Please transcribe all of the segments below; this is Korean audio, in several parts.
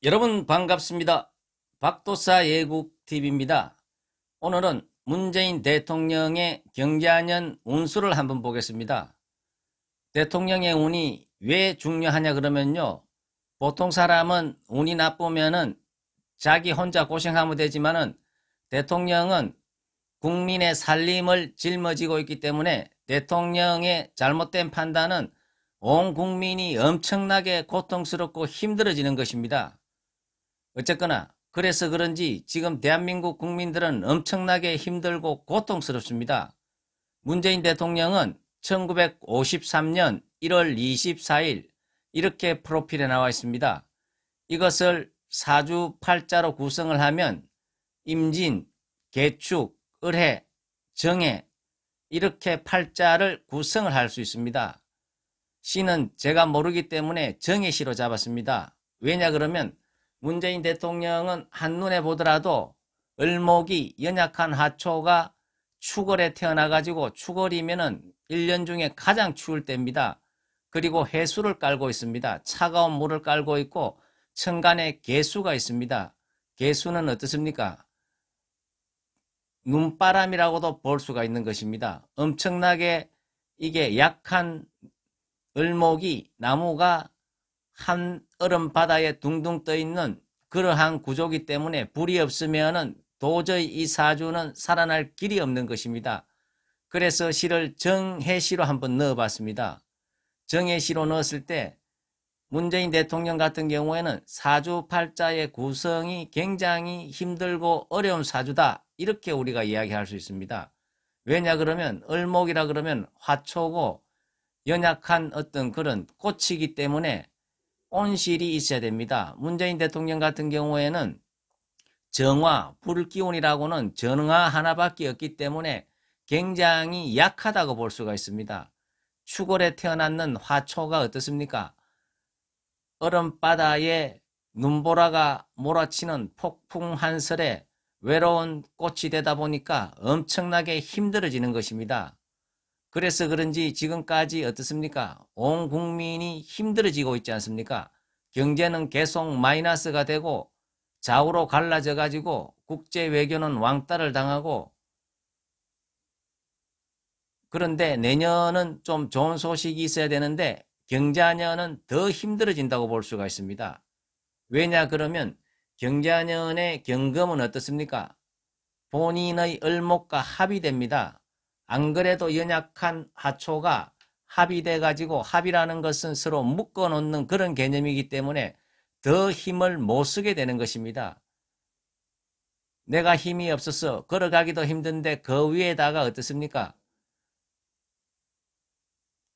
여러분 반갑습니다. 박도사 예국TV입니다. 오늘은 문재인 대통령의 경자년 운수를 한번 보겠습니다. 대통령의 운이 왜 중요하냐 그러면요. 보통 사람은 운이 나쁘면은 자기 혼자 고생하면 되지만은 대통령은 국민의 살림을 짊어지고 있기 때문에 대통령의 잘못된 판단은 온 국민이 엄청나게 고통스럽고 힘들어지는 것입니다. 어쨌거나 그래서 그런지 지금 대한민국 국민들은 엄청나게 힘들고 고통스럽습니다. 문재인 대통령은 1953년 1월 24일 이렇게 프로필에 나와 있습니다. 이것을 사주팔자로 구성을 하면 임진, 개축, 을해, 정해 이렇게 팔자를 구성을 할 수 있습니다. 시는 제가 모르기 때문에 정해시로 잡았습니다. 왜냐 그러면 문재인 대통령은 한눈에 보더라도 을목이 연약한 화초가 축월에 태어나가지고 축월이면은 1년 중에 가장 추울 때입니다. 그리고 해수를 깔고 있습니다. 차가운 물을 깔고 있고 천간에 개수가 있습니다. 개수는 어떻습니까? 눈바람이라고도 볼 수가 있는 것입니다. 엄청나게 이게 약한 을목이 나무가 한 얼음 바다에 둥둥 떠 있는 그러한 구조이기 때문에 불이 없으면은 도저히 이 사주는 살아날 길이 없는 것입니다. 그래서 시를 정해시로 한번 넣어봤습니다. 정해시로 넣었을 때 문재인 대통령 같은 경우에는 사주팔자의 구성이 굉장히 힘들고 어려운 사주다. 이렇게 우리가 이야기할 수 있습니다. 왜냐 그러면 을목이라 그러면 화초고 연약한 어떤 그런 꽃이기 때문에 온실이 있어야 됩니다. 문재인 대통령 같은 경우에는 정화, 불기운이라고는 정화 하나밖에 없기 때문에 굉장히 약하다고 볼 수가 있습니다. 축월에 태어났는 화초가 어떻습니까? 얼음바다에 눈보라가 몰아치는 폭풍 한설에 외로운 꽃이 되다 보니까 엄청나게 힘들어지는 것입니다. 그래서 그런지 지금까지 어떻습니까? 온 국민이 힘들어지고 있지 않습니까? 경제는 계속 마이너스가 되고 좌우로 갈라져 가지고 국제 외교는 왕따를 당하고, 그런데 내년은 좀 좋은 소식이 있어야 되는데 경자년은 더 힘들어진다고 볼 수가 있습니다. 왜냐 그러면 경자년의 경금은 어떻습니까? 본인의 을목과 합이 됩니다. 안 그래도 연약한 화초가 합이 돼가지고, 합이라는 것은 서로 묶어 놓는 그런 개념이기 때문에 더 힘을 못 쓰게 되는 것입니다. 내가 힘이 없어서 걸어가기도 힘든데 그 위에다가 어떻습니까?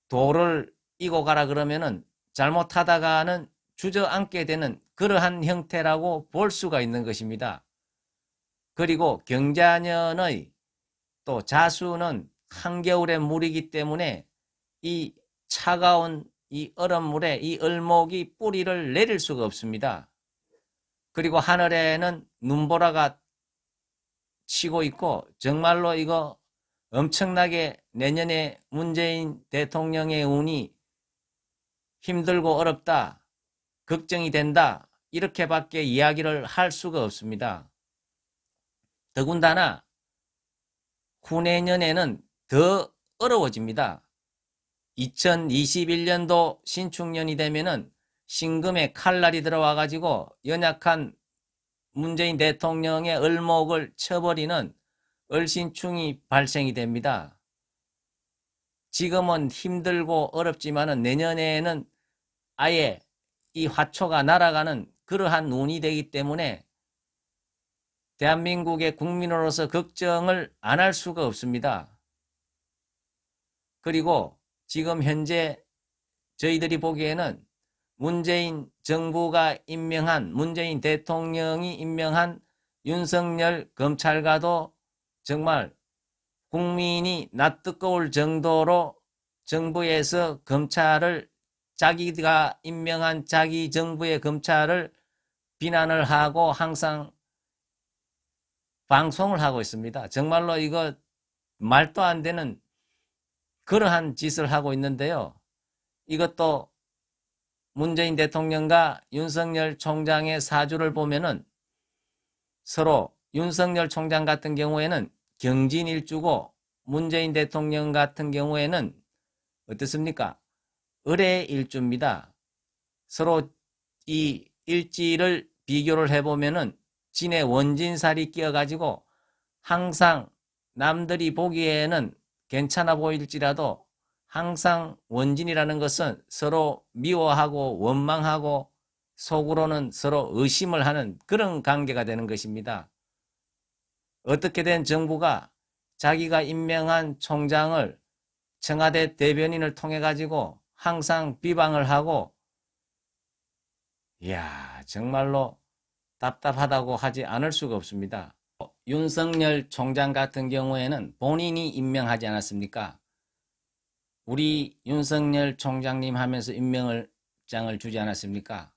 돌을 이고 가라 그러면은 잘못하다가는 주저앉게 되는 그러한 형태라고 볼 수가 있는 것입니다. 그리고 경자년의 또 자수는 한겨울의 물이기 때문에 이 차가운 이 얼음물에 이 을목이 뿌리를 내릴 수가 없습니다. 그리고 하늘에는 눈보라가 치고 있고 정말로 이거 엄청나게 내년에 문재인 대통령의 운이 힘들고 어렵다, 걱정이 된다, 이렇게밖에 이야기를 할 수가 없습니다. 더군다나 후내년에는 더 어려워집니다. 2021년도 신축년이 되면은 신금의 칼날이 들어와 가지고 연약한 문재인 대통령의 을목을 쳐버리는 을신충이 발생이 됩니다. 지금은 힘들고 어렵지만은 내년에는 아예 이 화초가 날아가는 그러한 운이 되기 때문에 대한민국의 국민으로서 걱정을 안 할 수가 없습니다. 그리고 지금 현재 저희들이 보기에는 문재인 정부가 임명한, 문재인 대통령이 임명한 윤석열 검찰과도 정말 국민이 낯뜨거울 정도로 정부에서 검찰을, 자기가 임명한 자기 정부의 검찰을 비난을 하고 항상 방송을 하고 있습니다. 정말로 이거 말도 안 되는 그러한 짓을 하고 있는데요. 이것도 문재인 대통령과 윤석열 총장의 사주를 보면은 서로 윤석열 총장 같은 경우에는 경진일주고 문재인 대통령 같은 경우에는 어떻습니까? 을해일주입니다. 서로 이 일지를 비교를 해보면은 진의 원진살이 끼어가지고 항상 남들이 보기에는 괜찮아 보일지라도 항상 원진이라는 것은 서로 미워하고 원망하고 속으로는 서로 의심을 하는 그런 관계가 되는 것입니다. 어떻게 된 정부가 자기가 임명한 총장을 청와대 대변인을 통해 가지고 항상 비방을 하고, 이야, 정말로 답답하다고 하지 않을 수가 없습니다. 윤석열 총장 같은 경우에는 본인이 임명하지 않았습니까? 우리 윤석열 총장님 하면서 임명장을 주지 않았습니까?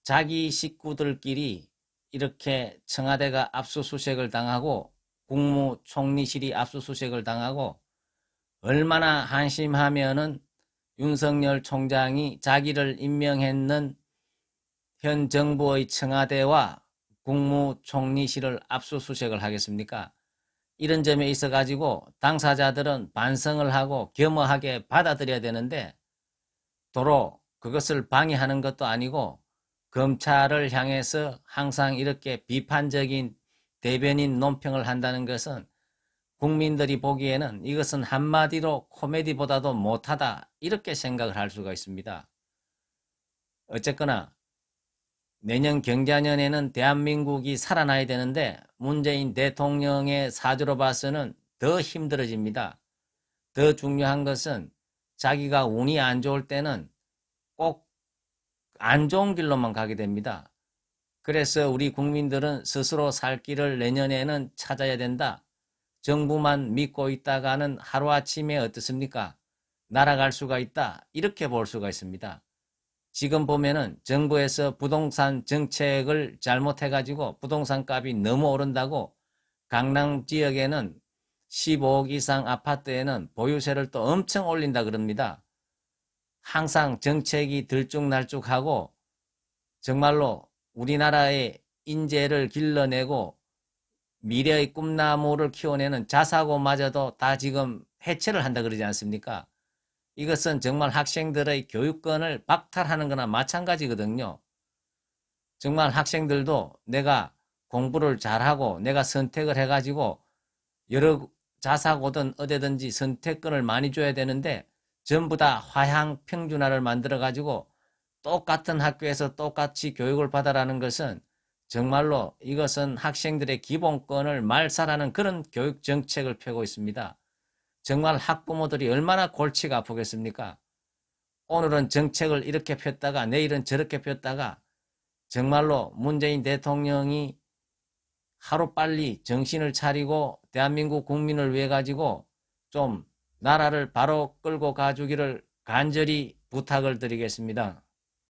자기 식구들끼리 이렇게 청와대가 압수수색을 당하고 국무총리실이 압수수색을 당하고 얼마나 한심하면은 윤석열 총장이 자기를 임명했는 현 정부의 청와대와 국무총리실을 압수수색을 하겠습니까? 이런 점에 있어 가지고 당사자들은 반성을 하고 겸허하게 받아들여야 되는데 도로 그것을 방해하는 것도 아니고 검찰을 향해서 항상 이렇게 비판적인 대변인 논평을 한다는 것은 국민들이 보기에는 이것은 한마디로 코미디보다도 못하다 이렇게 생각을 할 수가 있습니다. 어쨌거나 내년 경자년에는 대한민국이 살아나야 되는데 문재인 대통령의 사주로 봐서는 더 힘들어집니다. 더 중요한 것은 자기가 운이 안 좋을 때는 꼭 안 좋은 길로만 가게 됩니다. 그래서 우리 국민들은 스스로 살 길을 내년에는 찾아야 된다. 정부만 믿고 있다가는 하루아침에 어떻습니까? 날아갈 수가 있다. 이렇게 볼 수가 있습니다. 지금 보면은 정부에서 부동산 정책을 잘못해가지고 부동산 값이 너무 오른다고 강남 지역에는 15억 이상 아파트에는 보유세를 또 엄청 올린다 그럽니다. 항상 정책이 들쭉날쭉하고 정말로 우리나라의 인재를 길러내고 미래의 꿈나무를 키워내는 자사고마저도 다 지금 해체를 한다 그러지 않습니까? 이것은 정말 학생들의 교육권을 박탈하는 거나 마찬가지거든요. 정말 학생들도 내가 공부를 잘하고 내가 선택을 해가지고 여러 자사고든 어디든지 선택권을 많이 줘야 되는데 전부 다 화양평준화를 만들어가지고 똑같은 학교에서 똑같이 교육을 받아라는 것은 정말로 이것은 학생들의 기본권을 말살하는 그런 교육 정책을 펴고 있습니다. 정말 학부모들이 얼마나 골치가 아프겠습니까? 오늘은 정책을 이렇게 폈다가 내일은 저렇게 폈다가 정말로 문재인 대통령이 하루빨리 정신을 차리고 대한민국 국민을 위해 가지고 좀 나라를 바로 끌고 가주기를 간절히 부탁을 드리겠습니다.